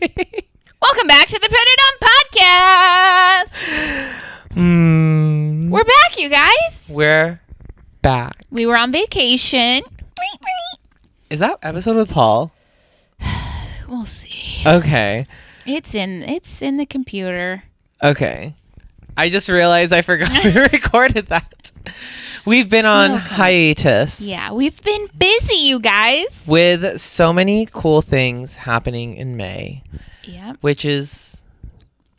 Welcome back to the Put It On podcast. We're back, you guys. We're back. We were on vacation. Is that episode with Paul? We'll see. Okay. It's in the computer. Okay. I just realized I forgot we recorded that. We've been on hiatus. Yeah, we've been busy, you guys. With so many cool things happening in May. Yep. Which is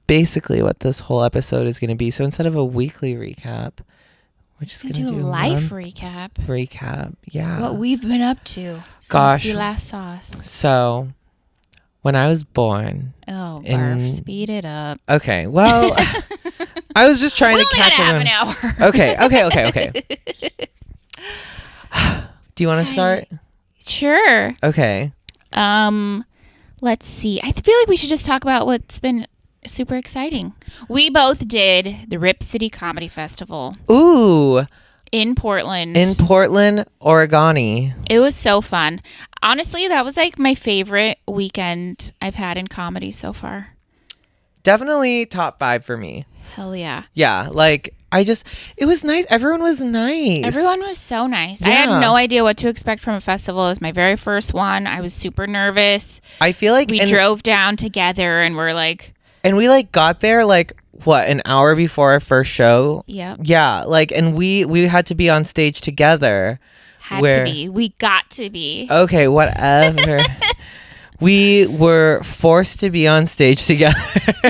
basically what this whole episode is going to be. So instead of a weekly recap, we're just going to do a life recap. Recap, yeah. What we've been up to since you last saw us. So, when I was born... Oh, barf, speed it up. Okay, well, I was just trying to catch half an hour. Okay. Do you want to start? Sure. Okay. Let's see. I feel like we should just talk about what's been super exciting. We both did the Rip City Comedy Festival. Ooh. In Portland. Oregon. It was so fun. Honestly, that was like my favorite weekend I've had in comedy so far. Definitely top 5 for me. Hell yeah. Yeah, like it was nice. Everyone was nice. Everyone was so nice. Yeah. I had no idea what to expect from a festival. It was my very first one. I was super nervous. I feel like we drove down together and we're like... And we like got there like an hour before our first show? Yeah. Yeah, like and we had to be on stage together. We got to be. Okay, whatever. We were forced to be on stage together.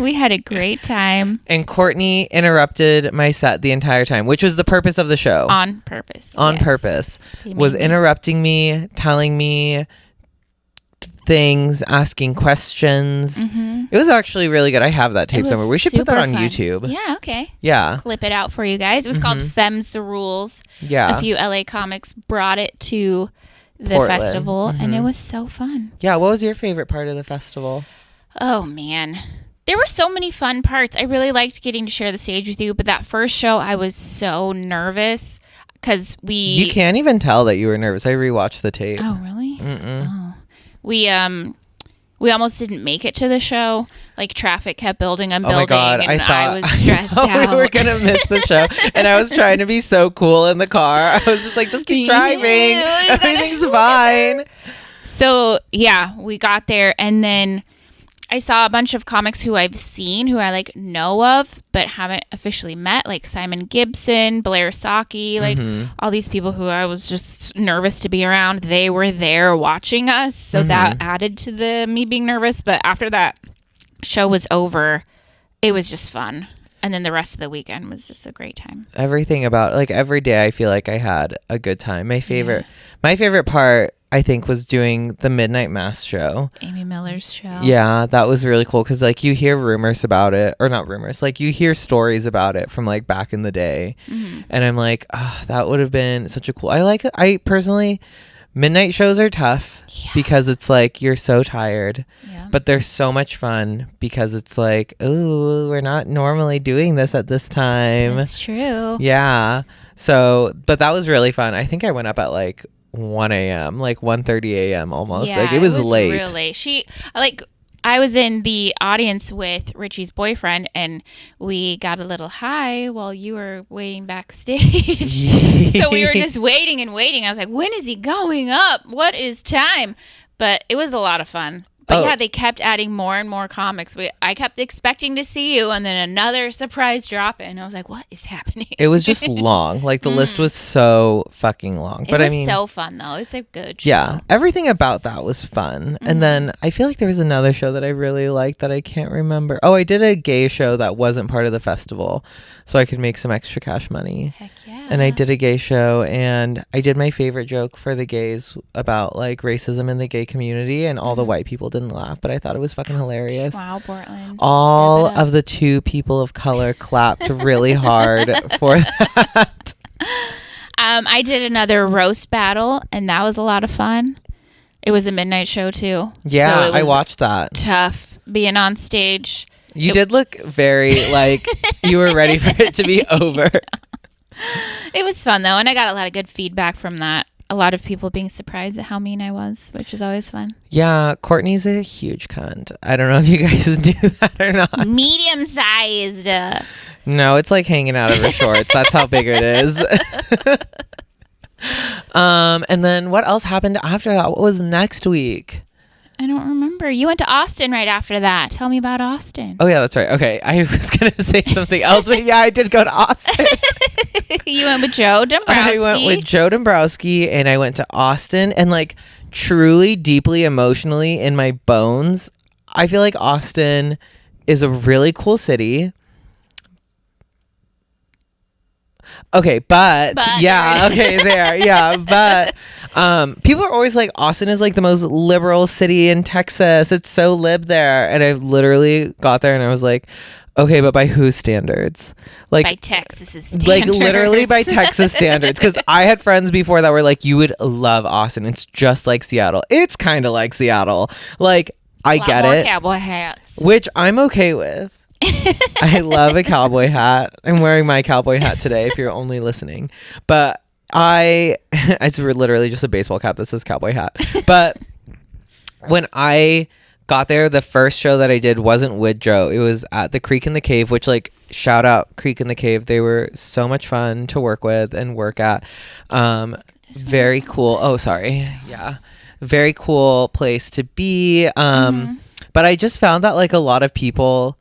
We had a great time. And Courtney interrupted my set the entire time, which was the purpose of the show. On purpose. Purpose. Was interrupting me, telling me things, asking questions. Mm-hmm. It was actually really good. I have that tape somewhere. We should put that on YouTube. Yeah, okay. Yeah. Clip it out for you guys. It was called Femmes the Rules. Yeah. A few LA comics brought it to the festival, and it was so fun. Yeah, what was your favorite part of the festival? Oh, man. There were so many fun parts. I really liked getting to share the stage with you, but that first show, I was so nervous because You can't even tell that you were nervous. I rewatched the tape. Oh, really? Mm-mm. Oh. We almost didn't make it to the show. Like, traffic kept building and building, and I was stressed out. We were going to miss the show, and I was trying to be so cool in the car. I was just like, just keep driving. Everything's fine. So, yeah, we got there, and then I saw a bunch of comics who I've seen, who I, like, know of, but haven't officially met, like Simon Gibson, Blair Saki, like, all these people who I was just nervous to be around. They were there watching us, so that added to me being nervous. But after that show was over, it was just fun. And then the rest of the weekend was just a great time. Everything about, like, every day I feel like I had a good time. My favorite part, I think, was doing the Midnight Mass show. Amy Miller's show. Yeah, that was really cool because, like, you hear rumors about it, or not rumors, like, you hear stories about it from, like, back in the day. Mm-hmm. And I'm like, oh, that would have been such a cool... I personally... Midnight shows are tough because it's like you're so tired, but they're so much fun because it's like, ooh, we're not normally doing this at this time. That's true. Yeah. So, but that was really fun. I think I went up at like 1 a.m., like 1:30 a.m. almost. Yeah, like it was late. Real late. I was in the audience with Richie's boyfriend, and we got a little high while you were waiting backstage. So we were just waiting and waiting. I was like, when is he going up? What is time? But it was a lot of fun. But yeah, they kept adding more and more comics. I kept expecting to see you, and then another surprise drop in. I was like, what is happening? It was just long. Like, the list was so fucking long. But it was so fun, though. It's a good show. Yeah. Everything about that was fun. And then I feel like there was another show that I really liked that I can't remember. Oh, I did a gay show that wasn't part of the festival, so I could make some extra cash money. Heck yeah. And I did a gay show, and I did my favorite joke for the gays about, like, racism in the gay community, and all the white people didn't laugh, but I thought it was fucking hilarious. Wow, Portland. All of the 2 people of color clapped really hard for that. I did another roast battle, and that was a lot of fun. It was a midnight show too. Yeah, so I watched that. Tough being on stage. You did look very like you were ready for it to be over. It was fun though, and I got a lot of good feedback from that. a lot of people being surprised at how mean I was, which is always fun. Yeah, Courtney's a huge cunt. I don't know if you guys knew that or not. Medium sized. No, it's like hanging out of her shorts. That's how big it is. And then what else happened after that? What was next week? I don't remember. You went to Austin right after that. Tell me about Austin. Oh, yeah, that's right. Okay, I was going to say something else, but yeah, I did go to Austin. You went with Joe Dombrowski. I went with Joe Dombrowski, and I went to Austin, and like truly, deeply, emotionally in my bones, I feel like Austin is a really cool city. Okay, but yeah, okay, there, yeah, but people are always like, Austin is like the most liberal city in Texas. It's so lib there, and I literally got there and I was like, okay, but by whose standards? Like by Texas's standards. Like literally by Texas standards. Because I had friends before that were like, you would love Austin. It's just like Seattle. It's kind of like Seattle. Like I get it. Cowboy hats, which I'm okay with. I love a cowboy hat. I'm wearing my cowboy hat today if you're only listening. But it's literally just a baseball cap that says cowboy hat. But when I got there, the first show that I did wasn't with Joe. It was at the Creek in the Cave, which like shout out Creek in the Cave. They were so much fun to work with and work at. Very cool. Oh, sorry. Yeah. Very cool place to be. But I just found that like a lot of people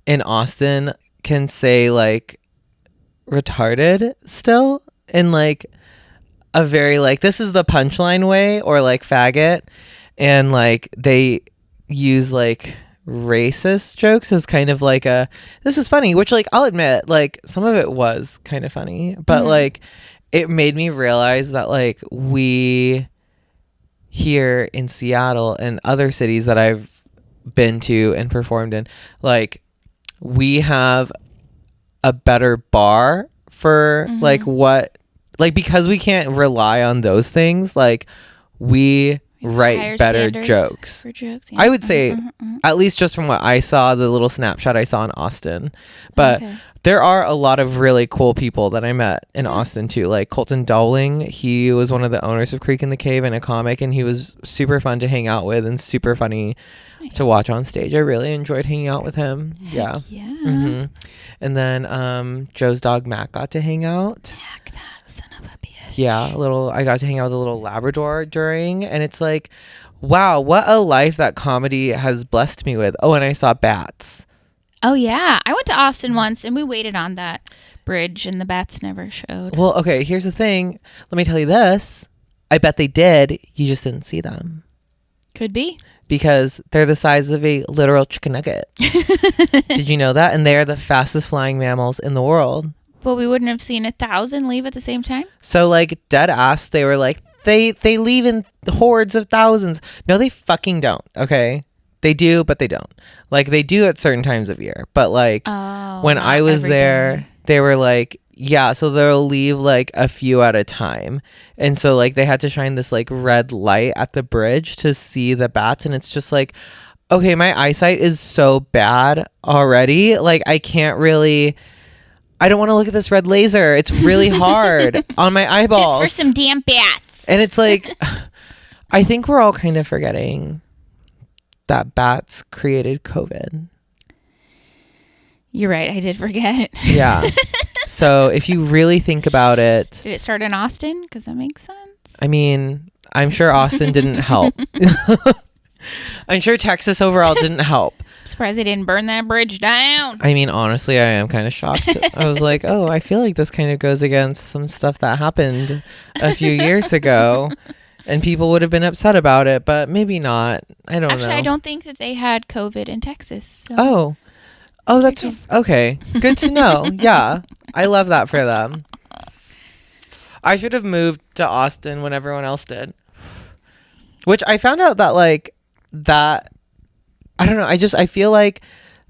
in Austin can say like retarded still in like a very like this is the punchline way, or like faggot, and like they use like racist jokes as kind of like a this is funny, which like I'll admit like some of it was kind of funny, but like it made me realize that like we here in Seattle and other cities that I've been to and performed in, like we have a better bar for like what, like because we can't rely on those things, like we write better jokes. For jokes, yeah. I would say at least just from what I saw, the little snapshot I saw in Austin, but there are a lot of really cool people that I met in Austin too, like Colton Dowling. He was one of the owners of Creek in the Cave and a comic, and he was super fun to hang out with and super funny to watch on stage. I really enjoyed hanging out with him. Yeah. And then Joe's dog Mac got to hang out. Mac, that son of a bitch. Yeah, I got to hang out with a little Labrador during, and it's like, wow, what a life that comedy has blessed me with. Oh, and I saw bats. Oh yeah, I went to Austin once and we waited on that bridge and the bats never showed. Well, okay, here's the thing. Let me tell you this. I bet they did. You just didn't see them. Could be. Because they're the size of a literal chicken nugget. Did you know that? And they're the fastest flying mammals in the world. But we wouldn't have seen 1,000 leave at the same time? So like dead ass, they were like, they leave in hordes of thousands. No, they fucking don't. Okay. They do, but they don't. Like they do at certain times of year. But like when I was there, they were like, yeah, so they'll leave like a few at a time. And so like they had to shine this like red light at the bridge to see the bats. And it's just like, okay, my eyesight is so bad already. Like I don't want to look at this red laser. It's really hard on my eyeballs. Just for some damn bats. And it's like, I think we're all kind of forgetting that bats created COVID. You're right. I did forget. Yeah. So if you really think about it. Did it start in Austin? Because that makes sense. I mean, I'm sure Austin didn't help. I'm sure Texas overall didn't help. I'm surprised they didn't burn that bridge down. I mean, honestly, I am kind of shocked. I was like, oh, I feel like this kind of goes against some stuff that happened a few years ago. And people would have been upset about it, but maybe not. I don't know. Actually, I don't think that they had COVID in Texas. So. Oh, that's okay. Good to know. Yeah. I love that for them. I should have moved to Austin when everyone else did. Which I found out that like that, I don't know. I feel like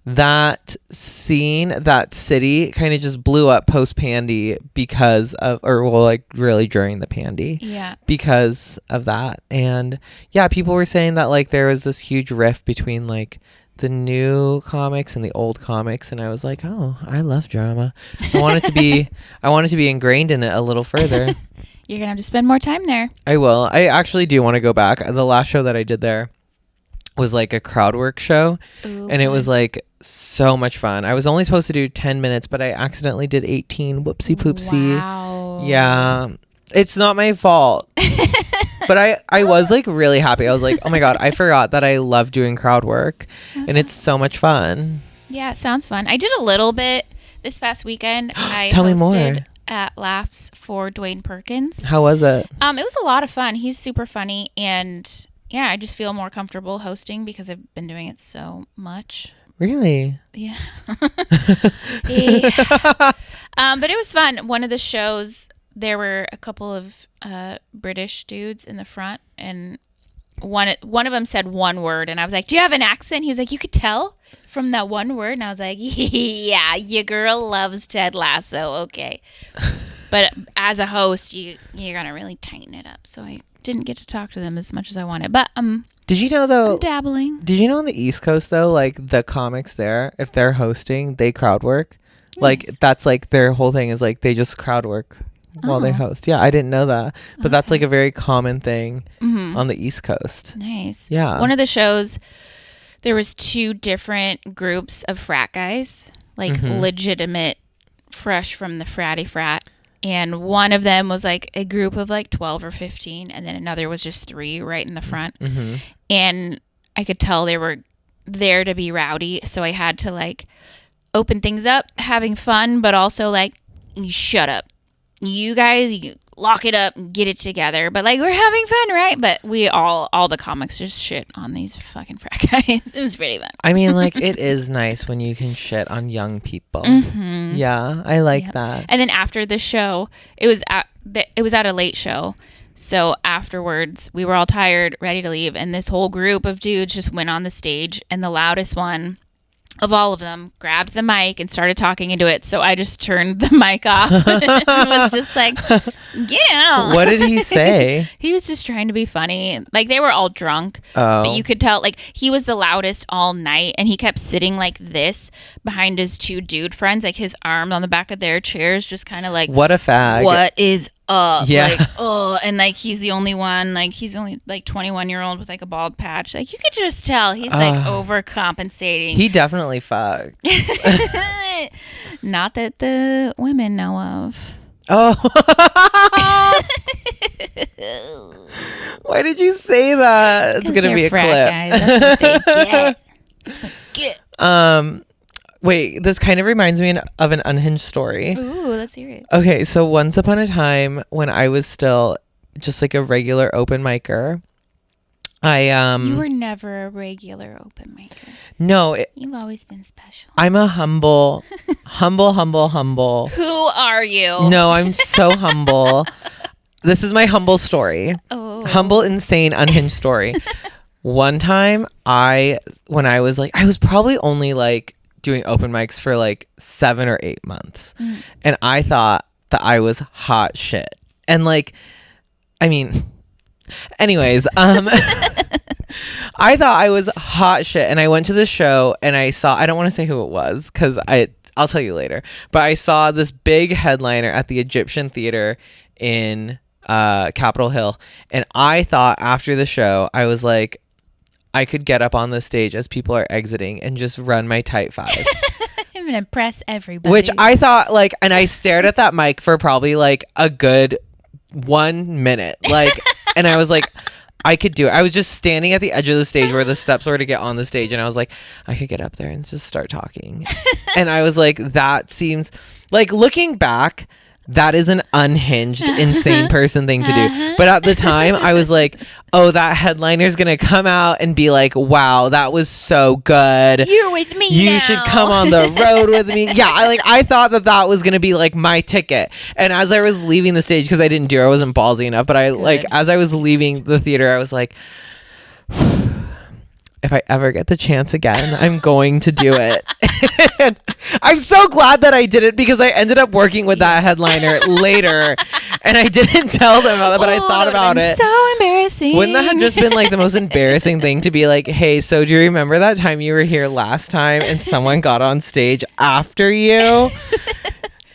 that scene, that city kind of just blew up post-pandy because of, or well, like really during the pandy. Yeah. Because of that. And yeah, people were saying that like there was this huge rift between like the new comics and the old comics, and I was like, oh, I love drama. I want it to be ingrained in it a little further. You're going to have to spend more time there. I will. I actually do want to go back. The last show that I did there was like a crowd work show. Ooh, and it was like so much fun. I was only supposed to do 10 minutes, but I accidentally did 18. Whoopsie poopsie. Wow. Yeah. It's not my fault. But I was like really happy. I was like, oh my God, I forgot that I love doing crowd work. And it's so much fun. Yeah, it sounds fun. I did a little bit this past weekend. I Tell me more. hosted at Laughs for Dwayne Perkins. How was it? It was a lot of fun. He's super funny, and yeah, I just feel more comfortable hosting because I've been doing it so much. Really? Yeah. Yeah. But it was fun. One of the shows, there were a couple of British dudes in the front, and one of them said one word, and I was like, do you have an accent? He was like, you could tell from that one word. And I was like, yeah, your girl loves Ted Lasso. Okay. But as a host, you're going to really tighten it up. So I didn't get to talk to them as much as I wanted. But did you know though? I'm dabbling. Did you know on the East Coast though, like the comics there, if they're hosting, they crowd work. Nice. Like that's like their whole thing is like they just crowd work while they host. Yeah, I didn't know that, but that's like a very common thing on the East Coast. Nice. Yeah. One of the shows, there was 2 different groups of frat guys, like legitimate, fresh from the fratty frat. And one of them was like a group of like 12 or 15. And then another was just 3 right in the front. And I could tell they were there to be rowdy. So I had to like open things up, having fun, but also like, you shut up. You guys, you lock it up and get it together. But like, we're having fun, right? But we all the comics just shit on these fucking frat guys. It was pretty fun. I mean, like, it is nice when you can shit on young people. Yeah, I like that. And then after the show, it was at a late show. So afterwards, we were all tired, ready to leave. And this whole group of dudes just went on the stage. And the loudest one of all of them grabbed the mic and started talking into it. So I just turned the mic off and was just like, get out. What did he say? He was just trying to be funny. Like, they were all drunk, but you could tell, like, he was the loudest all night, and he kept sitting like this behind his 2 dude friends, like his arms on the back of their chairs, just kind of like, what a fag. What is up? Yeah. Like, and like, he's the only one, like, he's only like 21-year-old with like a bald patch. Like, you could just tell he's like overcompensating. He definitely fucked. Not that the women know of. Oh. Why did you say that? It's gonna be a clip. Guys. That's what they get. That's what they get. Wait, this kind of reminds me of an unhinged story. Ooh, let's hear it. Okay, so once upon a time when I was still just like a regular open micer, You were never a regular open micer. No. You've always been special. I'm a humble. Who are you? No, I'm so humble. This is my humble story. Oh. Humble, insane, unhinged story. One time when I was probably only like doing open mics for like 7 or 8 months. And I thought that I was hot shit. And like, I mean, anyways, I thought I was hot shit. And I went to the show and I don't want to say who it was because I'll tell you later. But I saw this big headliner at the Egyptian Theater in Capitol Hill. And I thought after the show, I was like, I could get up on the stage as people are exiting and just run my tight 5. I'm gonna impress everybody. Which I thought like, and I stared at that mic for probably like a good 1 minute. Like, and I was like, I could do it. I was just standing at the edge of the stage where the steps were to get on the stage. And I was like, I could get up there and just start talking. And I was like, that seems like, looking back, that is an unhinged, insane person thing to do. But at the time, I was like, oh, that headliner's going to come out and be like, wow, that was so good. You're with me You now. should come on the road with me. Yeah, I thought that was going to be like my ticket. And as I was leaving the stage, because I wasn't ballsy enough, but as I was leaving the theater, I was like, if I ever get the chance again, I'm going to do it. And I'm so glad that I did it because I ended up working with that headliner later and I didn't tell them about it, but I thought about it. So embarrassing. Wouldn't that have just been like the most embarrassing thing to be like, hey, so do you remember that time you were here last time and someone got on stage after you?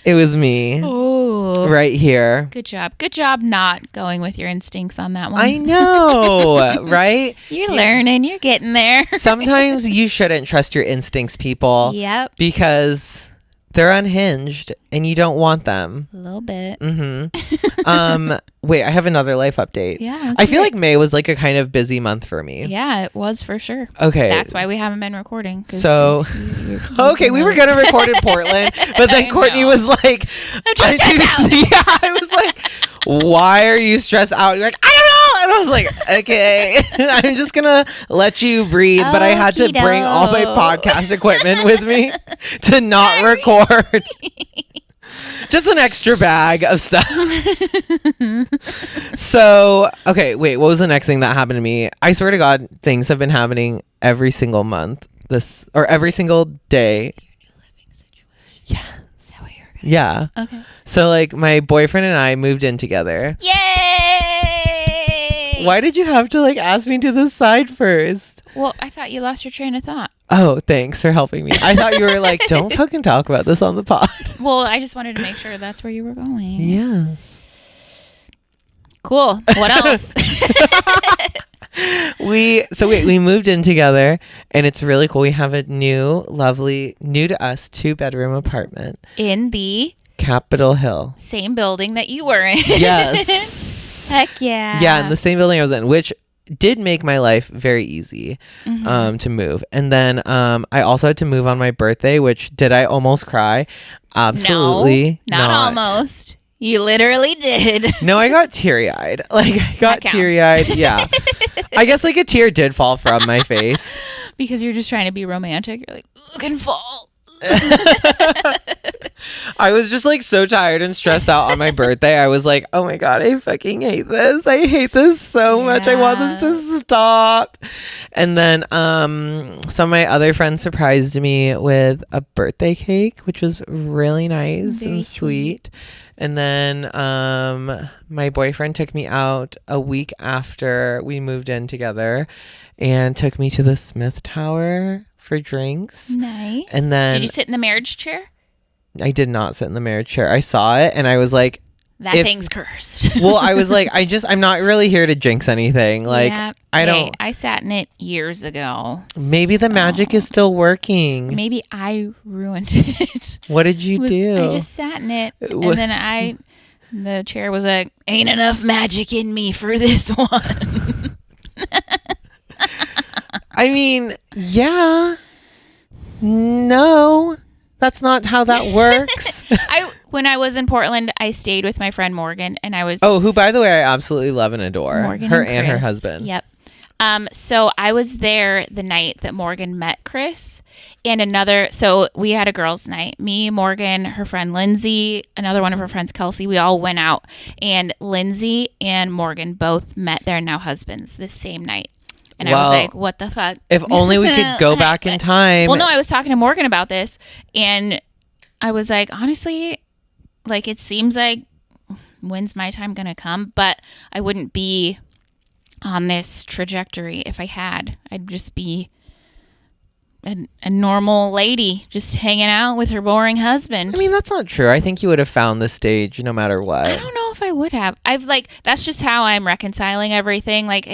It was me. Oh, right here. Good job. Good job not going with your instincts on that one. I know, right? You're learning. You're getting there. Sometimes you shouldn't trust your instincts, people. Yep. Because they're unhinged and you don't want them. A little bit. Wait, I have another life update. Yeah. I feel like May was like a kind of busy month for me. Yeah, it was for sure. Okay. That's why we haven't been recording. So, okay, we were going to record in Portland, but then Courtney was like, I was like, why are you stressed out? You're like, I don't know. And I was like, okay, I'm just going to let you breathe. But I had to bring all my podcast equipment with me to not record. Just an extra bag of stuff. So, okay, wait, what was the next thing that happened to me? I swear to God, things have been happening every single month, every single day. Yes. Is that what you're gonna Yeah. Okay. So, like, my boyfriend and I moved in together. Yay! Why did you have to, like, ask me to the side first? Well, I thought you lost your train of thought. Oh, thanks for helping me. I thought you were like, don't fucking talk about this on the pod. Well, I just wanted to make sure that's where you were going. Yes. Cool. What else? We moved in together and it's really cool. We have a new, lovely, new to us 2-bedroom apartment. In the Capitol Hill. Same building that you were in. Yes. Heck yeah. Yeah, in the same building I was in, which did make my life very easy to move. And then I also had to move on my birthday, which did I almost cry? Absolutely no, not almost. You literally did. No, I got teary-eyed. Like, I got teary-eyed. Yeah. I guess like a tear did fall from my face. Because you're just trying to be romantic. You're like, look and fall. I was just like so tired and stressed out on my birthday. I was like, oh my God, I fucking hate this. I hate this so much. I want this to stop. And then some of my other friends surprised me with a birthday cake, which was really nice and sweet. And then my boyfriend took me out a week after we moved in together and took me to the Smith Tower for drinks. Nice. And then did you sit in the marriage chair? I did not sit in the marriage chair. I saw it and I was like, that thing's cursed. Well, I was like, I'm not really here to jinx anything. Like, yeah, I sat in it years ago. Maybe the magic is still working. Maybe I ruined it. What did you do? I just sat in it. And then the chair was like, ain't enough magic in me for this one. I mean, yeah. No, that's not how that works. When I was in Portland, I stayed with my friend Morgan, and I was who, by the way, I absolutely love and adore. Morgan her and her husband. Yep. So I was there the night that Morgan met Chris, and so we had a girls' night. Me, Morgan, her friend Lindsay, another one of her friends, Kelsey. We all went out, and Lindsay and Morgan both met their now husbands the same night. And I was like, what the fuck? If only we could go back in time. Well, no, I was talking to Morgan about this, and I was like, honestly, like, it seems like, when's my time going to come? But I wouldn't be on this trajectory if I had. I'd just be a normal lady just hanging out with her boring husband. I mean, that's not true. I think you would have found the stage no matter what. I don't know if I would have. That's just how I'm reconciling everything. Like,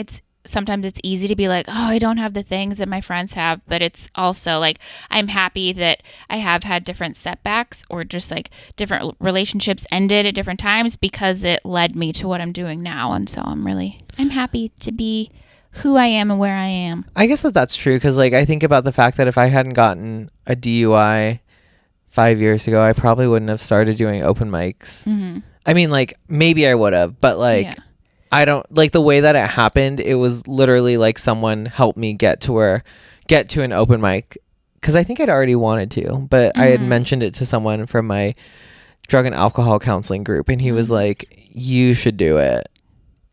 sometimes it's easy to be like, oh, I don't have the things that my friends have, but it's also like, I'm happy that I have had different setbacks or just like different relationships ended at different times because it led me to what I'm doing now. And so I'm happy to be who I am and where I am. I guess that's true. Cause like, I think about the fact that if I hadn't gotten a DUI 5 years ago, I probably wouldn't have started doing open mics. Mm-hmm. I mean, like maybe I would have, but like, yeah. I don't like the way that it happened. It was literally like someone helped me get to an open mic because I think I'd already wanted to, but I had mentioned it to someone from my drug and alcohol counseling group, and he was like, "You should do it.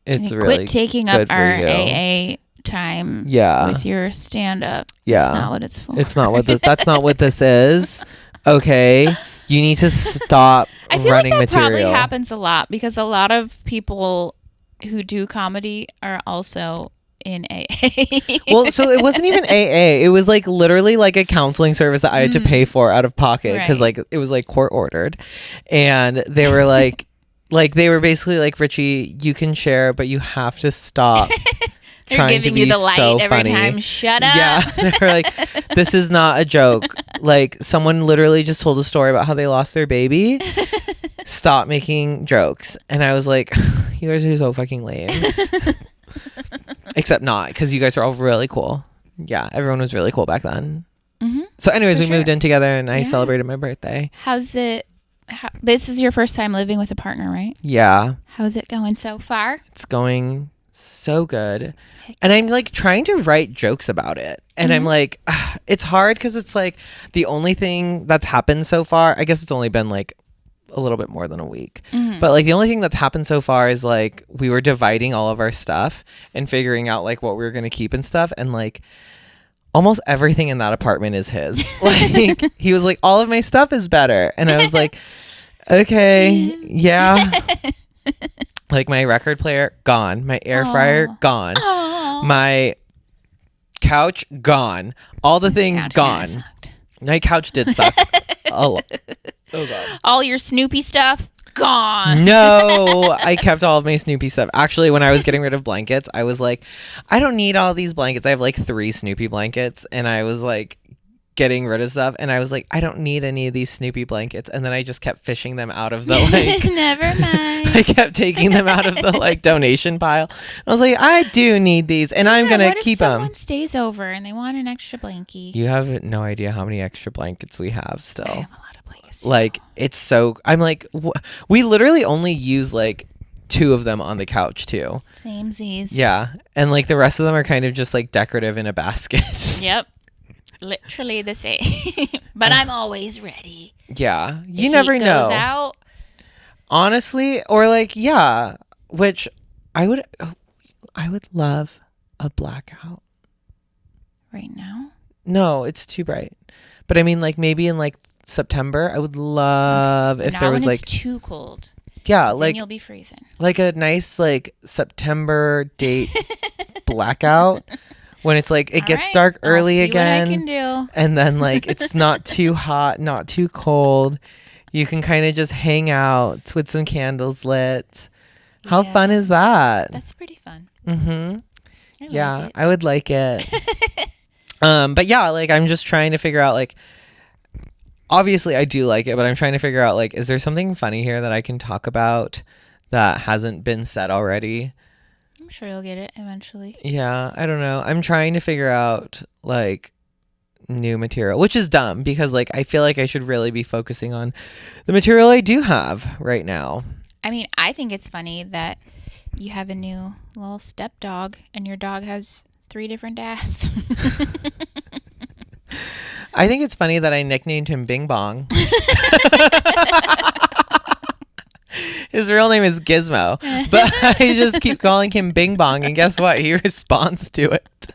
It's really quit taking up our AA time. With your stand up. Yeah, it's not what it's for. It's not what that's not what this is. Okay, you need to stop I feel running like that material. Probably happens a lot because a lot of people who do comedy are also in AA. Well, so it wasn't even AA. It was like literally like a counseling service that I had to pay for out of pocket because like it was like court ordered, and they were like, they were basically like, Richie, you can share, but you have to stop. They're trying giving to be you the light so every funny. time. Shut up. Yeah, they're like, this is not a joke. Like someone literally just told a story about how they lost their baby. Stop making jokes. And I was like, you guys are so fucking lame. Except not, because you guys are all really cool. Yeah, everyone was really cool back then. Mm-hmm. So anyways, we moved in together and I celebrated my birthday. How's it? This is your first time living with a partner, right? Yeah. How's it going so far? It's going so good. And I'm like trying to write jokes about it. And I'm like, it's hard because it's like the only thing that's happened so far, I guess it's only been like a little bit more than a week. But like the only thing that's happened so far is like we were dividing all of our stuff and figuring out like what we were going to keep and stuff. And like almost everything in that apartment is his. Like he was like, all of my stuff is better. And I was like, okay, yeah. Like my record player, gone. My air fryer, gone. Aww. My couch, gone. All the things gone. My couch did suck. Oh God. All your Snoopy stuff, gone. No, I kept all of my Snoopy stuff. Actually, when I was getting rid of blankets, I was like, I don't need all these blankets. I have like 3 Snoopy blankets, and I was like getting rid of stuff, and I was like, I don't need any of these Snoopy blankets. And then I just kept fishing them out of the like never mind. I kept taking them out of the like donation pile. I was like, I do need these, and I'm gonna keep them. Someone stays over and they want an extra blankie. You have no idea how many extra blankets we have still. I have a lot of blankets. Like it's so. I'm like, we literally only use like 2 of them on the couch too. Samesies. Yeah, and like the rest of them are kind of just like decorative in a basket. Yep. Literally the same. But I'm always ready. Yeah. You never know. Goes out. Honestly, or like, yeah, which I would love a blackout. Right now? No, it's too bright. But I mean like maybe in like September, I would love if there was like it's too cold. Yeah, like like you'll be freezing. Like a nice like September date blackout. When it's like it gets dark early again, what I can do. And then like it's not too hot, not too cold. You can kind of just hang out with some candles lit. How fun is that? That's pretty fun. Yeah, I would like it. But yeah, like I'm just trying to figure out like. Obviously, I do like it, but I'm trying to figure out like, is there something funny here that I can talk about that hasn't been said already? I'm sure you'll get it eventually. Yeah, I don't know. I'm trying to figure out like new material, which is dumb because like I feel like I should really be focusing on the material I do have right now. I mean, I think it's funny that you have a new little step dog and your dog has 3 different dads. I think it's funny that I nicknamed him Bing Bong. His real name is Gizmo, but I just keep calling him Bing Bong, and guess what? He responds to it.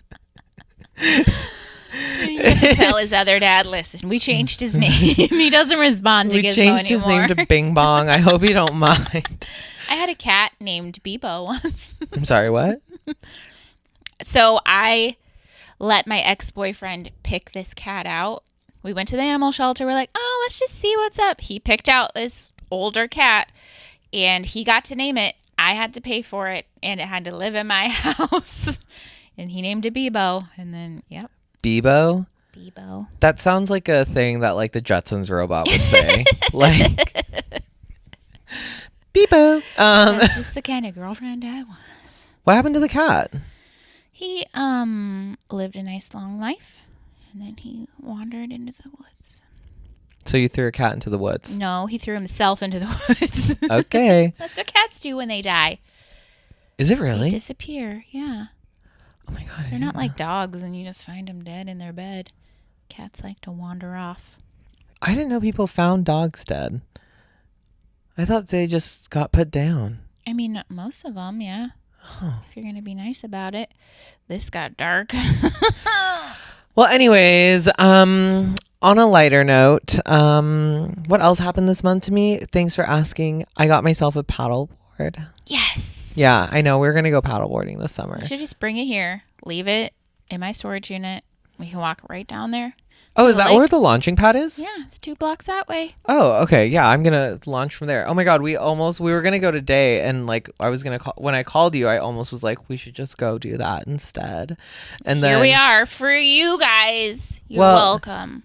You have to tell his other dad, listen, we changed his name. He doesn't respond to Gizmo anymore. We changed his name to Bing Bong. I hope you don't mind. I had a cat named Bebo once. I'm sorry, what? So I let my ex-boyfriend pick this cat out. We went to the animal shelter. We're like, oh, let's just see what's up. He picked out this older cat, and he got to name it. I had to pay for it, and it had to live in my house. And he named it Bebo. And then, yep. Bebo? Bebo. That sounds like a thing that like the Jetsons robot would say. Like, Bebo. That's just the kind of girlfriend I was. What happened to the cat? He lived a nice long life, and then he wandered into the woods. So you threw a cat into the woods? No, he threw himself into the woods. Okay. That's what cats do when they die. Is it really? They disappear, yeah. Oh my God. They're not like dogs and you just find them dead in their bed. Cats like to wander off. I didn't know people found dogs dead. I thought they just got put down. I mean, most of them, yeah. Huh. If you're going to be nice about it. This got dark. Well, anyways, on a lighter note, what else happened this month to me? Thanks for asking. I got myself a paddle board. Yes. Yeah, I know. We're going to go paddleboarding this summer. I should just bring it here, leave it in my storage unit. We can walk right down there. Oh, is that where the launching pad is? Yeah, it's 2 blocks that way. Oh, okay. Yeah, I'm going to launch from there. Oh my God, we were going to go today, and like I was going to call, when I called you, I almost was like, we should just go do that instead. And here we are for you guys. You're welcome.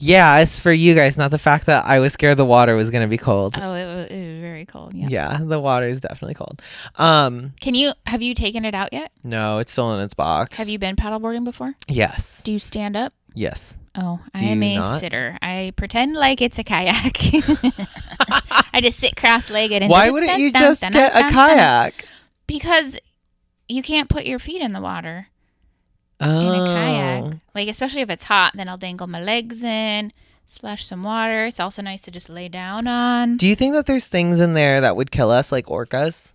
Yeah, it's for you guys, not the fact that I was scared the water was going to be cold. Oh, it was very cold. Yeah. Yeah, the water is definitely cold. Have you taken it out yet? No, it's still in its box. Have you been paddleboarding before? Yes. Do you stand up? Yes. Oh, I am a sitter. I pretend like it's a kayak. I just sit cross-legged. And why wouldn't you just get a kayak? Because you can't put your feet in the water. Oh. In a kayak. Like, especially if it's hot, then I'll dangle my legs in, splash some water. It's also nice to just lay down on. Do you think that there's things in there that would kill us, like orcas?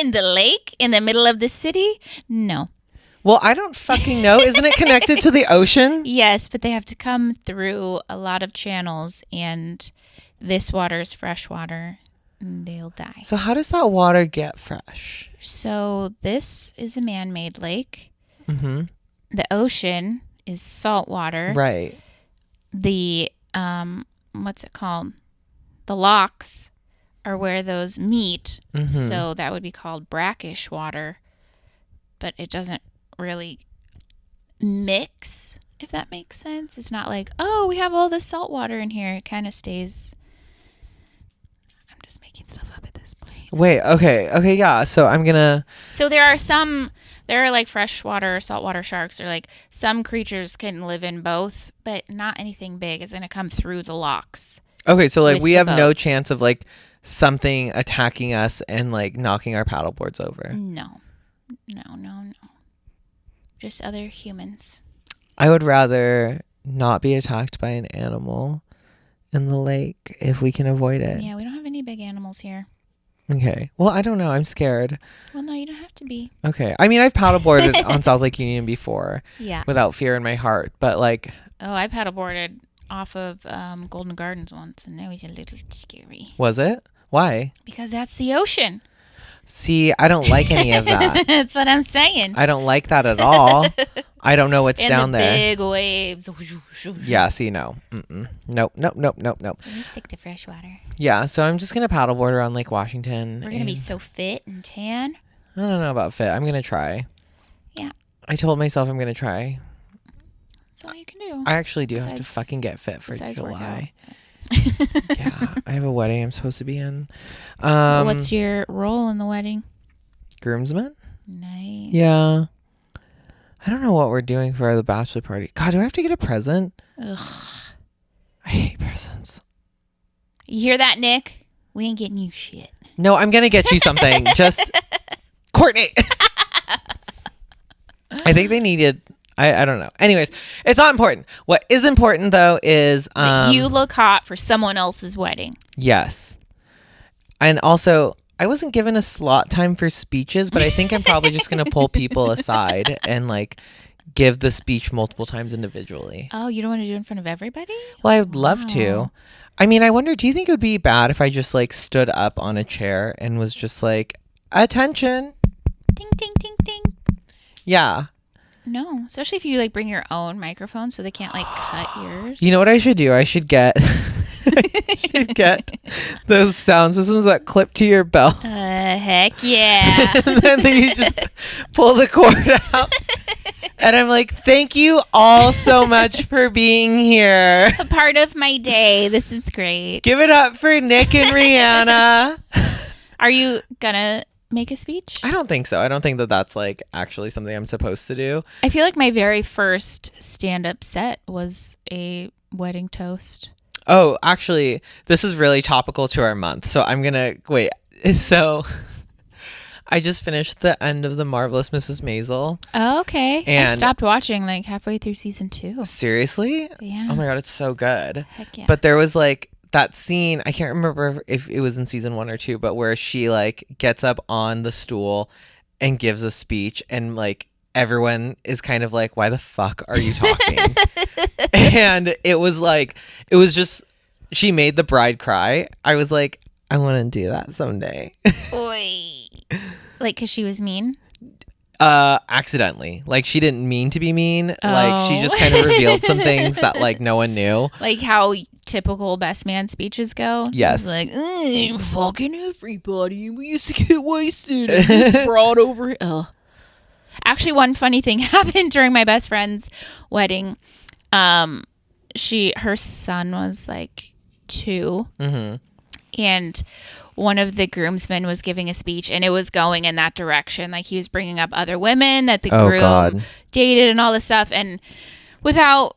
In the lake? In the middle of the city? No. Well, I don't fucking know. Isn't it connected to the ocean? Yes, but they have to come through a lot of channels, and this water is fresh water, and they'll die. So how does that water get fresh? So this is a man-made lake. Mm-hmm. The ocean is salt water. Right. The, what's it called? The locks are where those meet. Mm-hmm. So that would be called brackish water. But it doesn't really mix, if that makes sense. It's not like, oh, we have all this salt water in here. It kind of stays. I'm just making stuff up at this point. Wait, okay, yeah. So there are like freshwater or saltwater sharks, or like some creatures can live in both, but not anything big is going to come through the locks. Okay, so like we have no chance of like something attacking us and like knocking our paddleboards over. No. Just other humans. I would rather not be attacked by an animal in the lake if we can avoid it. Yeah, we don't have any big animals here. Okay. Well, I don't know. I'm scared. Well, no, you don't have to be. Okay. I mean, I've paddleboarded on South Lake Union before. Yeah. Without fear in my heart. But like... Oh, I paddleboarded off of Golden Gardens once, and that was a little scary. Was it? Why? Because that's the ocean. See, I don't like any of that. That's what I'm saying. I don't like that at all. I don't know what's down there. Big waves. Yeah, see, no. Nope. We stick to fresh water. Yeah, so I'm just going to paddleboard around Lake Washington. We're going to be so fit and tan. I don't know about fit. I'm going to try. Yeah. I told myself I'm going to try. That's all you can do. I actually do have to fucking get fit for July. Workout. Yeah, I have a wedding I'm supposed to be in. What's your role in the wedding? Groomsman? Nice. Yeah. I don't know what we're doing for the bachelor party. God, do I have to get a present? Ugh. I hate presents. You hear that, Nick? We ain't getting you shit. No, I'm going to get you something. Just Courtney. I think they needed... I don't know. Anyways, it's not important. What is important, though, is... that you look hot for someone else's wedding. Yes. And also, I wasn't given a slot time for speeches, but I think I'm probably just going to pull people aside and, like, give the speech multiple times individually. Oh, you don't want to do it in front of everybody? Well, I would love to. I mean, I wonder, do you think it would be bad if I just, like, stood up on a chair and was just like, attention? Ding, ding, ding, ding. Yeah. No, especially if you like bring your own microphone so they can't like cut yours. You know what I should do? I should get those sound systems that clip to your belt. Heck yeah. And then you just pull the cord out. And I'm like, thank you all so much for being here. A part of my day. This is great. Give it up for Nick and Rihanna. Are you gonna make a speech? I don't think so. I don't think that that's like actually something I'm supposed to do. I feel like my very first stand-up set was a wedding toast. Oh, actually, this is really topical to our month. So I'm going to wait. So I just finished the end of The Marvelous Mrs. Maisel. Oh, okay. And I stopped watching like halfway through season 2. Seriously? Yeah. Oh my God, it's so good. Heck yeah. But there was like that scene, I can't remember if it was in season 1 or 2, but where she like gets up on the stool and gives a speech, and like everyone is kind of like, why the fuck are you talking? And it was just, she made the bride cry. I was like, I want to do that someday. Oy. Like, because she was mean? Accidentally. Like, she didn't mean to be mean. Like, she just kind of revealed some things that, like, no one knew. Like how typical best man speeches go? Yes. Like, fucking everybody. We used to get wasted and just brought over here. Ugh. Actually, one funny thing happened during my best friend's wedding. Her son was like 2. Mm-hmm. And one of the groomsmen was giving a speech, and it was going in that direction. Like, he was bringing up other women that the groom dated and all this stuff. And without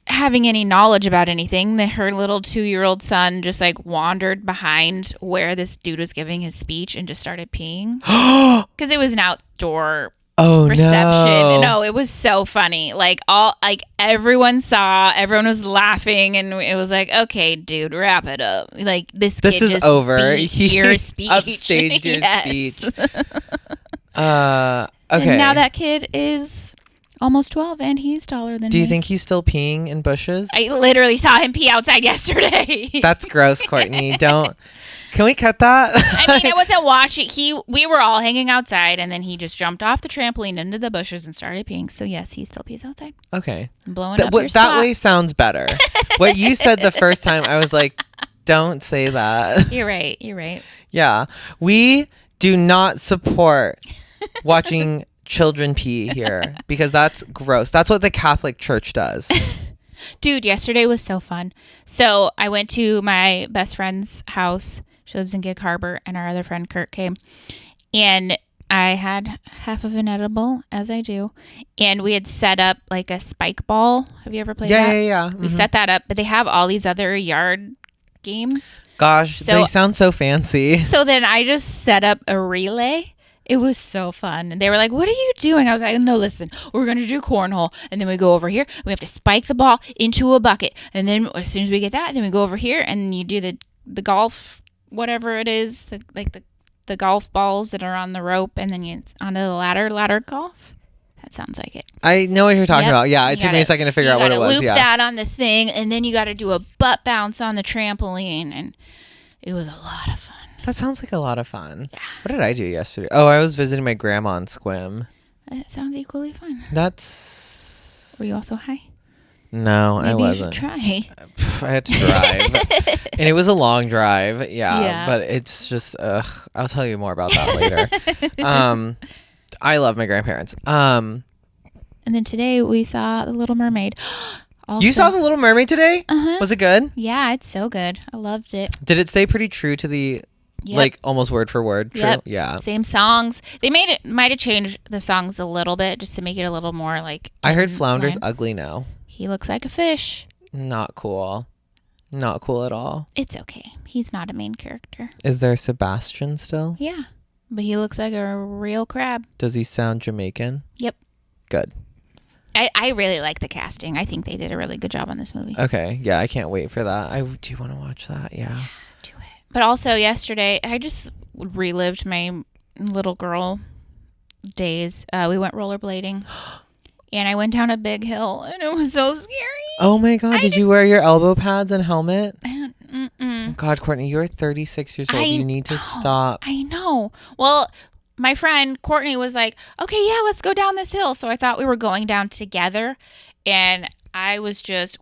having any knowledge about anything, her little 2-year-old son just like wandered behind where this dude was giving his speech and just started peeing. Because it was an outdoor reception. No, it was so funny. Like, everyone was laughing, and it was like, okay, dude, wrap it up. Like, this kid is just over. Beat your speech. Upstaged your speech. Okay. And now that kid is almost 12, and he's taller than me. Do you think he's still peeing in bushes? I literally saw him pee outside yesterday. That's gross, Courtney. Don't. Can we cut that? I mean, I wasn't watching. We were all hanging outside, and then he just jumped off the trampoline into the bushes and started peeing. So yes, he still pees outside. Okay. I'm blowing up your that spot. way sounds better. What you said the first time, I was like, don't say that. You're right. Yeah. We do not support watching children pee here because that's gross. That's what the Catholic Church does. Dude, yesterday was so fun. So I went to my best friend's house. She lives in Gig Harbor, and our other friend Kurt came, and I had half of an edible, as I do, and we had set up like a spike ball. Have you ever played that? Yeah. We set that up, but they have all these other yard games. Gosh, they sound so fancy. So then I just set up a relay. It was so fun. And they were like, what are you doing? I was like, no, listen, we're going to do cornhole. And then we go over here. We have to spike the ball into a bucket. And then as soon as we get that, then we go over here and you do the golf, whatever it is, the golf balls that are on the rope. And then it's onto the ladder golf. That sounds like it. I know what you're talking about. Yeah, it took me a second to figure out what it was. You got to loop that on the thing. And then you got to do a butt bounce on the trampoline. And it was a lot of fun. That sounds like a lot of fun. Yeah. What did I do yesterday? Oh, I was visiting my grandma in Squim. It sounds equally fun. Were you also high? No, I wasn't. Maybe you should try. I had to drive. And it was a long drive. Yeah. But it's just, I'll tell you more about that later. I love my grandparents. And then today we saw The Little Mermaid. Also, you saw The Little Mermaid today? Uh-huh. Was it good? Yeah, it's so good. I loved it. Did it stay pretty true to the... Yep. Like almost word for word. True. Yep. Yeah. Same songs. They might have changed the songs a little bit just to make it a little more like. I heard Flounder's ugly now. He looks like a fish. Not cool. Not cool at all. It's okay. He's not a main character. Is there Sebastian still? Yeah. But he looks like a real crab. Does he sound Jamaican? Yep. Good. I really like the casting. I think they did a really good job on this movie. Okay. Yeah, I can't wait for that. I do want to watch that. Yeah. Do it. But also yesterday, I just relived my little girl days. We went rollerblading, and I went down a big hill, and it was so scary. Oh my God! Did you wear your elbow pads and helmet? Mm-mm. God, Courtney, you're 36 years old. You need to stop. I know. Well, my friend Courtney was like, "Okay, yeah, let's go down this hill." So I thought we were going down together, and I was just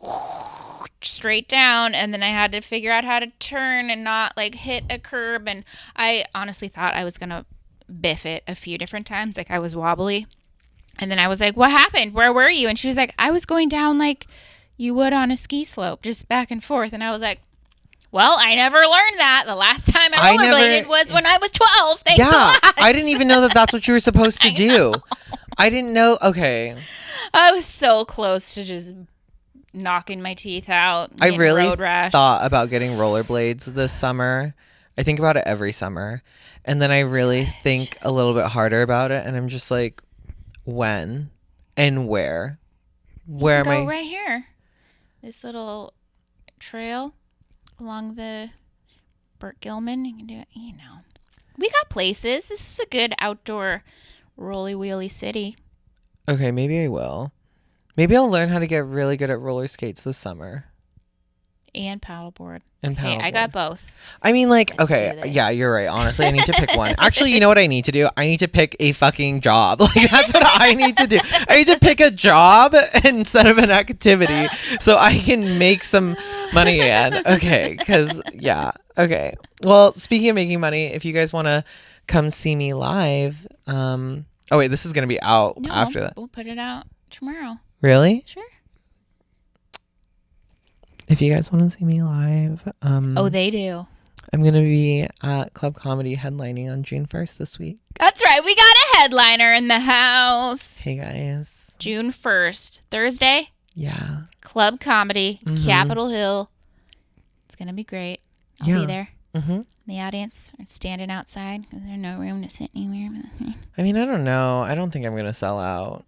straight down, and then I had to figure out how to turn and not like hit a curb, and I honestly thought I was gonna biff it a few different times, like I was wobbly. And then I was like, what happened? Where were you? And she was like, I was going down like you would on a ski slope, just back and forth. And I was like, well, I never learned that. The last time I rollerbladed was when I was 12. Thanks a lot. I didn't even know that that's what you were supposed to do. I didn't know. Okay. I was so close to just knocking my teeth out. I really road rash. thought about getting rollerblades this summer. I think about it every summer. And then I really think a little bit harder about it. And I'm just like, when and where? Where am I? Right here. This little trail along the Burt Gilman. You can do it, you know. We got places. This is a good outdoor rolly wheelie city. Okay, maybe I will. Maybe I'll learn how to get really good at roller skates this summer. And paddleboard. And Hey, I paddleboard. got both. I mean, like, Let's do okay, this. yeah, you're right. Honestly, I need to pick one. Actually, you know what I need to do? I need to pick a fucking job. Like, that's what I need to do. I need to pick a job instead of an activity so I can make some money again. Okay, because, yeah, okay. Well, speaking of making money, if you guys want to come see me live, oh, wait, this is going to be out after that. We'll put it out tomorrow. Really? Sure. If you guys want to see me live, They do. I'm going to be at Club Comedy headlining on June 1st this week. That's right. We got a headliner in the house. Hey, guys. June 1st, Thursday. Yeah. Club Comedy, Mhm. Capitol Hill. It's going to be great. I'll be there. Mm-hmm. The audience are standing outside because there's no room to sit anywhere. I mean, I don't know. I don't think I'm going to sell out.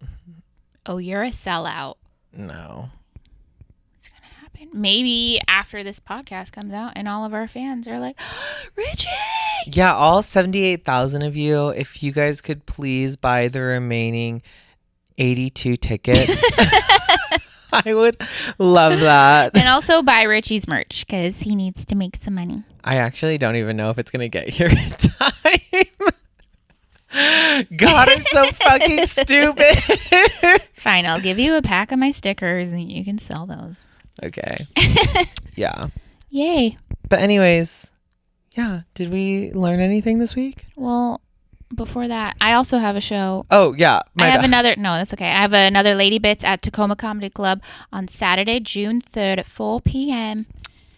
Oh, you're a sellout. No. It's going to happen. Maybe after this podcast comes out and all of our fans are like, Richie! Yeah, all 78,000 of you, if you guys could please buy the remaining 82 tickets. I would love that. And also buy Richie's merch because he needs to make some money. I actually don't even know if it's going to get here in time. God, I'm so fucking stupid. Fine, I'll give you a pack of my stickers and you can sell those. Okay. Yeah. Yay. But anyways, yeah. Did we learn anything this week? Well, before that, I also have a show. Oh, yeah. I have that's okay. I have another Lady Bits at Tacoma Comedy Club on Saturday, June 3rd at 4 p.m.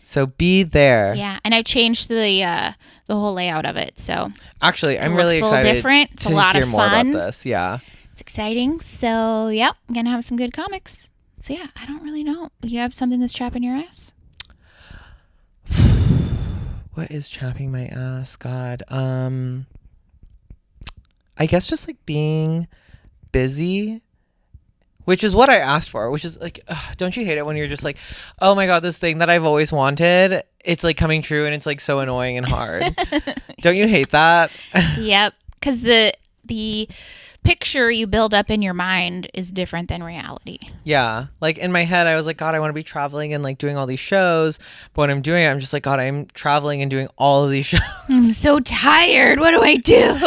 So be there. Yeah, and I've changed the whole layout of it. So Actually, I'm it really looks a little excited different. It's to a lot hear of more fun. about this. Yeah. It's exciting. So, yep, I'm going to have some good comics. So, yeah, I don't really know. You have something that's chapping your ass? What is chapping my ass? God. I guess just like being busy, which is what I asked for, which is like, don't you hate it when you're just like, oh my God, this thing that I've always wanted, it's like coming true and it's like so annoying and hard. Don't you hate that? Yep, because the picture you build up in your mind is different than reality. Yeah. Like in my head, I was like, God, I want to be traveling and like doing all these shows. But when I'm doing it, I'm just like, God, I'm traveling and doing all of these shows. I'm so tired. What do I do?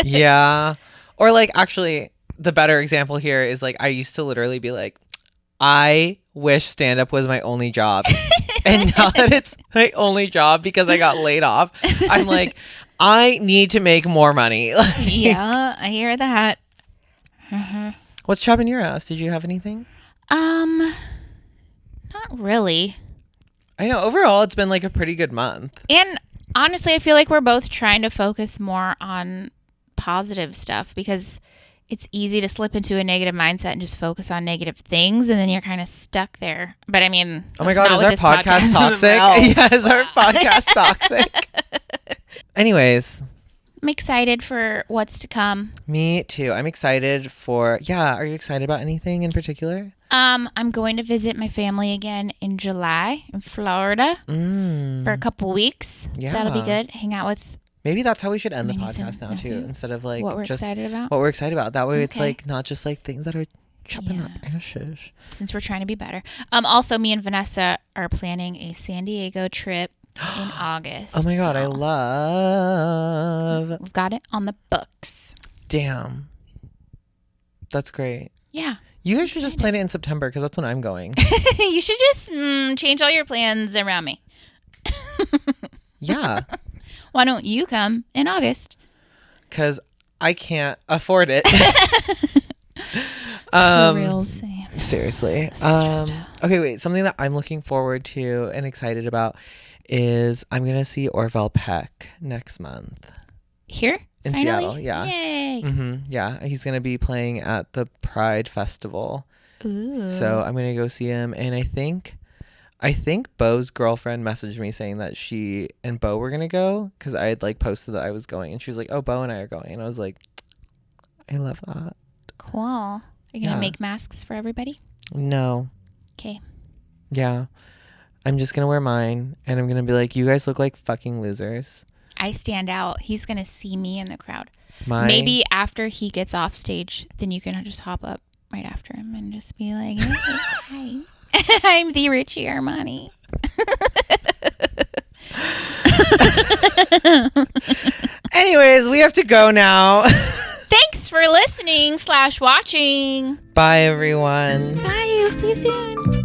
Yeah. Or like actually the better example here is like I used to literally be like, I wish stand-up was my only job. And now that it's my only job because I got laid off, I'm like, I need to make more money. Yeah, I hear that. What's chopping your ass? Did you have anything? Not really. I know overall it's been like a pretty good month. And honestly, I feel like we're both trying to focus more on positive stuff because it's easy to slip into a negative mindset and just focus on negative things, and then you're kind of stuck there. But I mean, oh my God, is our podcast toxic? Yeah, is our podcast toxic? Anyways, I'm excited for what's to come. Me too. I'm excited for, are you excited about anything in particular? I'm going to visit my family again in July in Florida for a couple weeks. Yeah. That'll be good. Hang out with Maybe that's how we should end the my niece and podcast now nephew. too, instead of like what we're just excited about. what we're excited about. That way it's Okay. like not just like things that are chopping our ashes. Since we're trying to be better. Also, me and Vanessa are planning a San Diego trip in August. Oh my God, I so love. we've got it on the books. Damn. That's great. Yeah. You guys should just plan it in September because that's when I'm going. You should just change all your plans around me. Yeah. Why don't you come in August? Because I can't afford it. For real, Sam. Seriously. So stressed out. Okay, wait. Something that I'm looking forward to and excited about is I'm going to see Orville Peck next month. Here? In Finally? Seattle, yeah. Yay. Yeah, he's going to be playing at the Pride Festival. Ooh. So I'm going to go see him. And I think Bo's girlfriend messaged me saying that she and Bo were going to go because I had like posted that I was going. And she was like, oh, Bo and I are going. And I was like, I love that. Cool. Are you going to Yeah. make masks for everybody? No. Okay. Yeah. I'm just going to wear mine. And I'm going to be like, you guys look like fucking losers. I stand out. He's going to see me in the crowd. My, Maybe after he gets off stage, then you can just hop up right after him and just be like, hey, hi. I'm the Ricci Armani. Anyways, we have to go now. Thanks for listening / watching. Bye, everyone. Bye. See you soon.